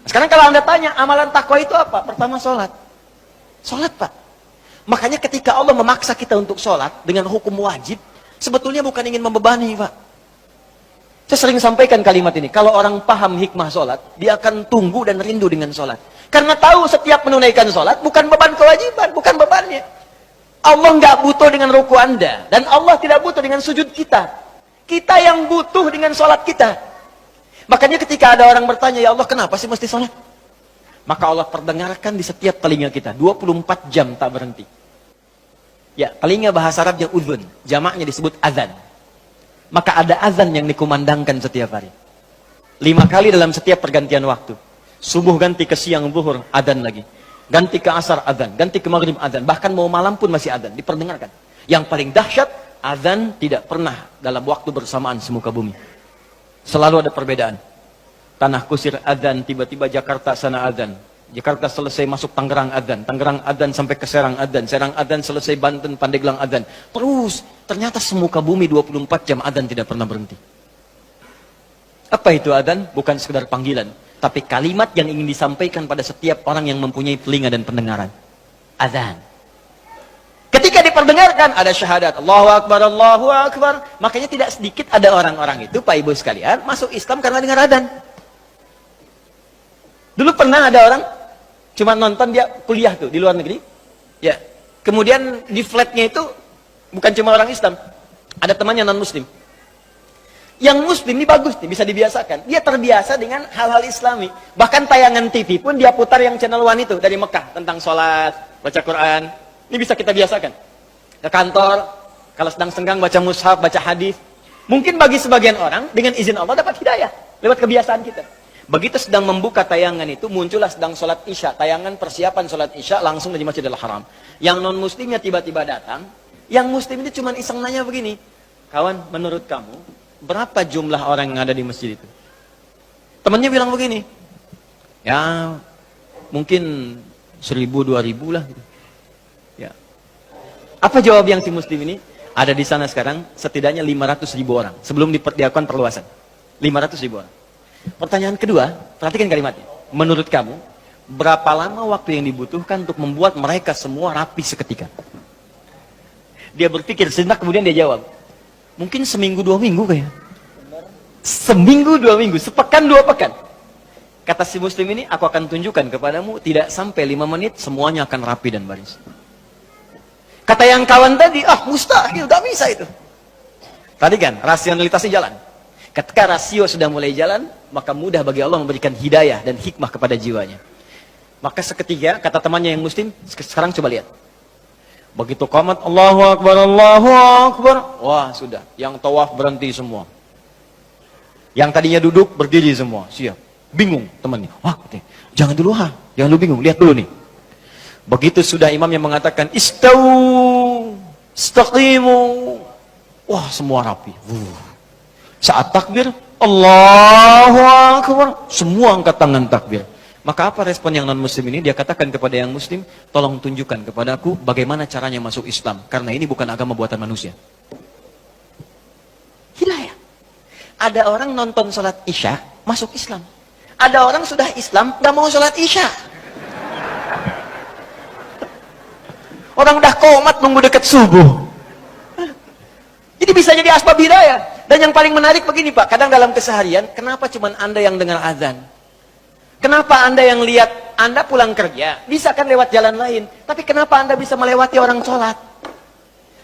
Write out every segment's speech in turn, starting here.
Sekarang kalau Anda tanya, amalan takwa itu apa? Pertama sholat. Sholat, Pak. Makanya ketika Allah memaksa kita untuk sholat dengan hukum wajib, sebetulnya bukan ingin membebani, Pak. Saya sering sampaikan kalimat ini. Kalau orang paham hikmah sholat, dia akan tunggu dan rindu dengan sholat. Karena tahu setiap menunaikan sholat bukan beban kewajiban, bukan bebannya. Allah nggak butuh dengan ruku Anda. Dan Allah tidak butuh dengan sujud kita. Kita yang butuh dengan sholat kita. Makanya ketika ada orang bertanya, ya Allah kenapa sih mesti sholat? Maka Allah perdengarkan di setiap telinga kita. 24 jam tak berhenti. Ya, telinga bahasa Arabnya udhun. Jamaknya disebut azan. Maka ada azan yang dikumandangkan setiap hari. 5 kali dalam setiap pergantian waktu. Subuh ganti ke siang, zuhur, azan lagi. Ganti ke asar, azan. Ganti ke maghrib, azan. Bahkan mau malam pun masih azan. Diperdengarkan. Yang paling dahsyat, azan tidak pernah dalam waktu bersamaan semuka bumi. Selalu ada perbedaan. Tanah Kusir azan, tiba-tiba Jakarta sana azan. Jakarta selesai masuk Tangerang azan. Tangerang azan sampai ke Serang azan. Serang azan selesai Banten, Pandeglang azan. Terus, ternyata semuka bumi 24 jam azan tidak pernah berhenti. Apa itu azan? Bukan sekedar panggilan. Tapi kalimat yang ingin disampaikan pada setiap orang yang mempunyai telinga dan pendengaran. Azan. Ketika diperdengarkan, ada syahadat. Allahu Akbar, Allahu Akbar. Makanya tidak sedikit ada orang-orang itu, Pak Ibu sekalian, masuk Islam karena dengar azan. Dulu pernah ada orang, cuma nonton dia kuliah tuh, di luar negeri. Ya. Kemudian di flatnya itu, bukan cuma orang Islam. Ada temannya non-Muslim. Yang Muslim ini bagus nih, bisa dibiasakan. Dia terbiasa dengan hal-hal Islami. Bahkan tayangan TV pun dia putar yang channel One itu dari Mekah tentang sholat, baca Quran. Ini bisa kita biasakan. Ke kantor, kalau sedang senggang baca mushaf, baca hadis. Mungkin bagi sebagian orang dengan izin Allah dapat hidayah lewat kebiasaan kita. Begitu sedang membuka tayangan itu, muncullah sedang sholat Isya, tayangan persiapan sholat Isya langsung dari Masjidil Haram. Yang non Muslimnya tiba-tiba datang. Yang Muslim itu cuma iseng nanya begini, kawan, menurut kamu berapa jumlah orang yang ada di masjid itu? Temannya bilang begini, ya mungkin 1000, 2000 lah. Ya. Apa jawab yang si Muslim ini? Ada di sana sekarang setidaknya 500.000 orang sebelum dilakukan perluasan. 500.000 orang. Pertanyaan kedua, perhatikan kalimatnya. Menurut kamu, berapa lama waktu yang dibutuhkan untuk membuat mereka semua rapi seketika? Dia berpikir sejenak, kemudian dia jawab, mungkin seminggu 2 minggu kayak. Seminggu 2 minggu, sepekan 2 pekan. Kata si Muslim ini, aku akan tunjukkan kepadamu, tidak sampai 5 menit, semuanya akan rapi dan baris. Kata yang kawan tadi, mustahil, gak bisa itu. Tadi kan, rasionalitasnya jalan. Ketika rasio sudah mulai jalan, maka mudah bagi Allah memberikan hidayah dan hikmah kepada jiwanya. Maka seketika, kata temannya yang Muslim, sekarang coba lihat. Begitu qamat, Allahu Akbar, Allahu Akbar. Wah, sudah. Yang tawaf berhenti semua. Yang tadinya duduk, berdiri semua. Siap. Bingung temannya. Wah, jangan dulu jangan dulu bingung. Lihat dulu nih. Begitu sudah imam yang mengatakan, Istawu, istaqimu. Wah, semua rapi. Saat takbir, Allahu Akbar. Semua angkat tangan takbir. Maka apa respon yang non-muslim ini? Dia katakan kepada yang muslim, tolong tunjukkan kepadaku bagaimana caranya masuk Islam. Karena ini bukan agama buatan manusia. Hidayah. Ada orang nonton sholat Isya, masuk Islam. Ada orang sudah Islam, gak mau sholat Isya. Orang udah qomat nunggu dekat subuh. Jadi bisa jadi asbab hidayah. Dan yang paling menarik begini Pak, kadang dalam keseharian, kenapa cuma Anda yang dengar azan? Kenapa Anda yang lihat, Anda pulang kerja, bisa kan lewat jalan lain. Tapi kenapa Anda bisa melewati orang sholat?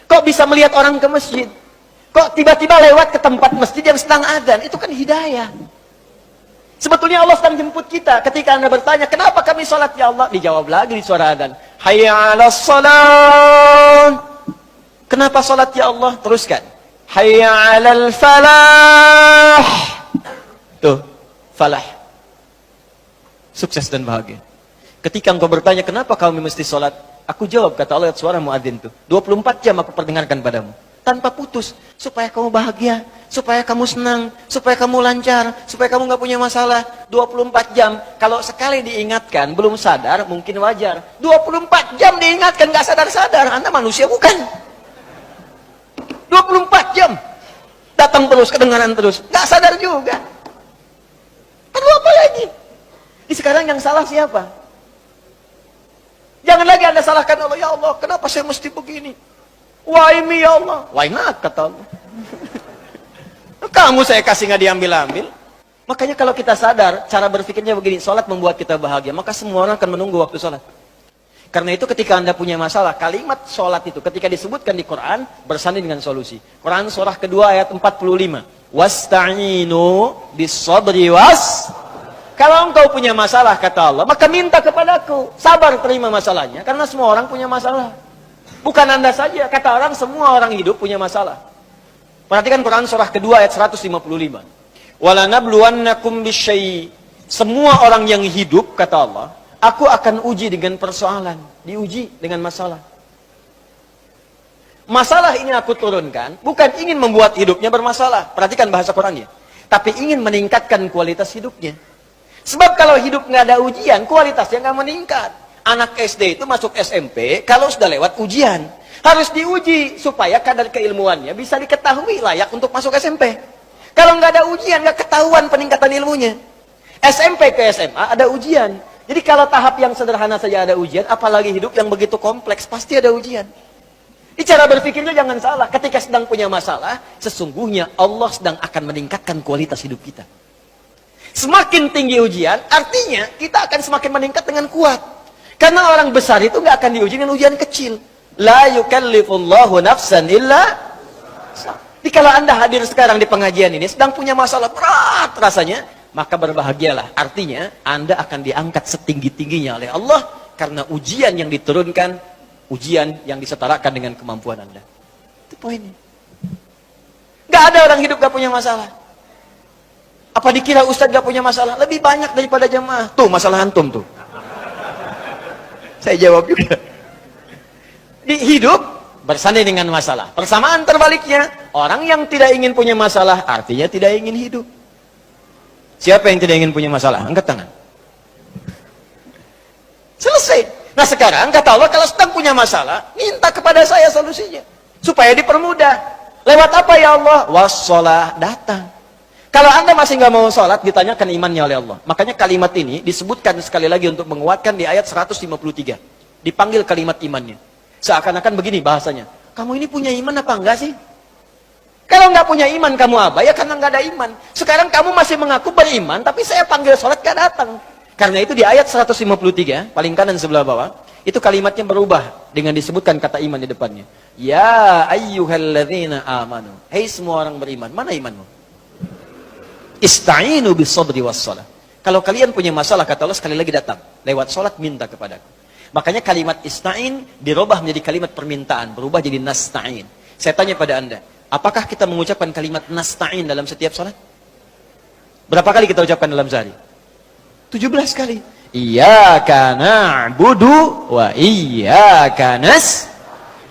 Kok bisa melihat orang ke masjid? Kok tiba-tiba lewat ke tempat masjid yang sedang azan? Itu kan hidayah. Sebetulnya Allah sedang jemput kita. Ketika Anda bertanya, kenapa kami sholat ya Allah? Dijawab lagi di suara azan. Hayya 'alas shalah. Kenapa sholat ya Allah? Teruskan. Hayya 'alal falah. Tuh, falah. Sukses dan bahagia. Ketika engkau bertanya, kenapa kami mesti sholat? Aku jawab, kata Allah, suara muadzin tuh. 24 jam aku perdengarkan padamu. Tanpa putus. Supaya kamu bahagia. Supaya kamu senang. Supaya kamu lancar. Supaya kamu gak punya masalah. 24 jam. Kalau sekali diingatkan, belum sadar, mungkin wajar. 24 jam diingatkan, gak sadar-sadar. Anda manusia bukan. 24 jam. Datang terus, kedengaran terus. Gak sadar juga. Perlu apa lagi? Jadi Sekarang yang salah siapa? Jangan lagi Anda salahkan Allah. Ya Allah, kenapa saya mesti begini? Why me ya Allah? Why not, kata Allah. Kamu saya kasih nggak diambil-ambil. Makanya kalau kita sadar, cara berpikirnya begini, sholat membuat kita bahagia, maka semua orang akan menunggu waktu sholat. Karena itu ketika Anda punya masalah, kalimat sholat itu ketika disebutkan di Quran, bersanding dengan solusi. Quran surah kedua ayat 45. Wasta'inu bis-sabri was. Kalau engkau punya masalah, kata Allah, maka minta kepadaku. Sabar terima masalahnya, karena semua orang punya masalah. Bukan Anda saja, kata orang, semua orang hidup punya masalah. Perhatikan Quran surah kedua ayat 155. Walanabluwannakum bisyai. Semua orang yang hidup, kata Allah, aku akan uji dengan persoalan. Diuji dengan masalah. Masalah ini aku turunkan, bukan ingin membuat hidupnya bermasalah. Perhatikan bahasa Qurannya. Tapi ingin meningkatkan kualitas hidupnya. Sebab kalau hidup nggak ada ujian, kualitasnya nggak meningkat. Anak SD itu masuk SMP, kalau sudah lewat ujian. Harus diuji, supaya kadar keilmuannya bisa diketahui layak untuk masuk SMP. Kalau nggak ada ujian, nggak ketahuan peningkatan ilmunya. SMP ke SMA ada ujian. Jadi kalau tahap yang sederhana saja ada ujian, apalagi hidup yang begitu kompleks, pasti ada ujian. Di cara berpikirnya jangan salah. Ketika sedang punya masalah, sesungguhnya Allah sedang akan meningkatkan kualitas hidup kita. Semakin tinggi ujian, artinya kita akan semakin meningkat dengan kuat. Karena orang besar itu nggak akan diuji dengan ujian kecil. La yukallifullahu nafsan illa. Jadi kalau Anda hadir sekarang di pengajian ini, sedang punya masalah berat rasanya, maka berbahagialah. Artinya, Anda akan diangkat setinggi-tingginya oleh Allah, karena ujian yang diturunkan, ujian yang disetarakan dengan kemampuan Anda. Itu poinnya. Gak ada orang hidup gak punya masalah. Apa dikira Ustadz gak punya masalah? Lebih banyak daripada jemaah. Tuh, masalah antum tuh. Saya jawab juga. Di hidup, bersanding dengan masalah. Persamaan terbaliknya, orang yang tidak ingin punya masalah, artinya tidak ingin hidup. Siapa yang tidak ingin punya masalah? Angkat tangan. Selesai. Nah sekarang, kata Allah, kalau sedang punya masalah, minta kepada saya solusinya. Supaya dipermudah. Lewat apa ya Allah? Wassalah, datang. Kalau Anda masih nggak mau sholat, ditanyakan imannya oleh Allah. Makanya kalimat ini disebutkan sekali lagi untuk menguatkan di ayat 153. Dipanggil kalimat imannya. Seakan-akan begini bahasanya. Kamu ini punya iman apa enggak sih? Kalau nggak punya iman kamu apa? Ya karena nggak ada iman. Sekarang kamu masih mengaku beriman, tapi saya panggil sholat nggak datang. Karena itu di ayat 153, paling kanan sebelah bawah, itu kalimatnya berubah dengan disebutkan kata iman di depannya. Ya ayyuhalladzina amanu. Hei semua orang beriman, mana imanmu? Ista'inu bis-sabri was-shalah. Kalau kalian punya masalah, kata Allah, sekali lagi datang. Lewat sholat minta kepadaku. Makanya kalimat ista'in dirubah menjadi kalimat permintaan, berubah jadi nasta'in. Saya tanya pada Anda, apakah kita mengucapkan kalimat nasta'in dalam setiap sholat? Berapa kali kita ucapkan dalam sehari? 17 kali. Iyyaka na'budu wa iyyaka nas.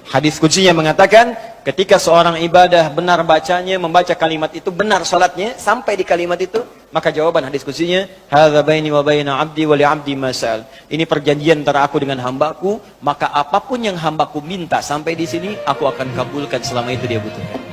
Hadis kuncinya mengatakan, ketika seorang ibadah benar bacanya, membaca kalimat itu, benar salatnya, sampai di kalimat itu, maka jawaban hadis kuncinya, hadza baini wa baina 'abdi wa li 'abdi ma sa'al. Ini perjanjian antara aku dengan hambaku, maka apapun yang hambaku minta sampai di sini, aku akan kabulkan selama itu dia butuh.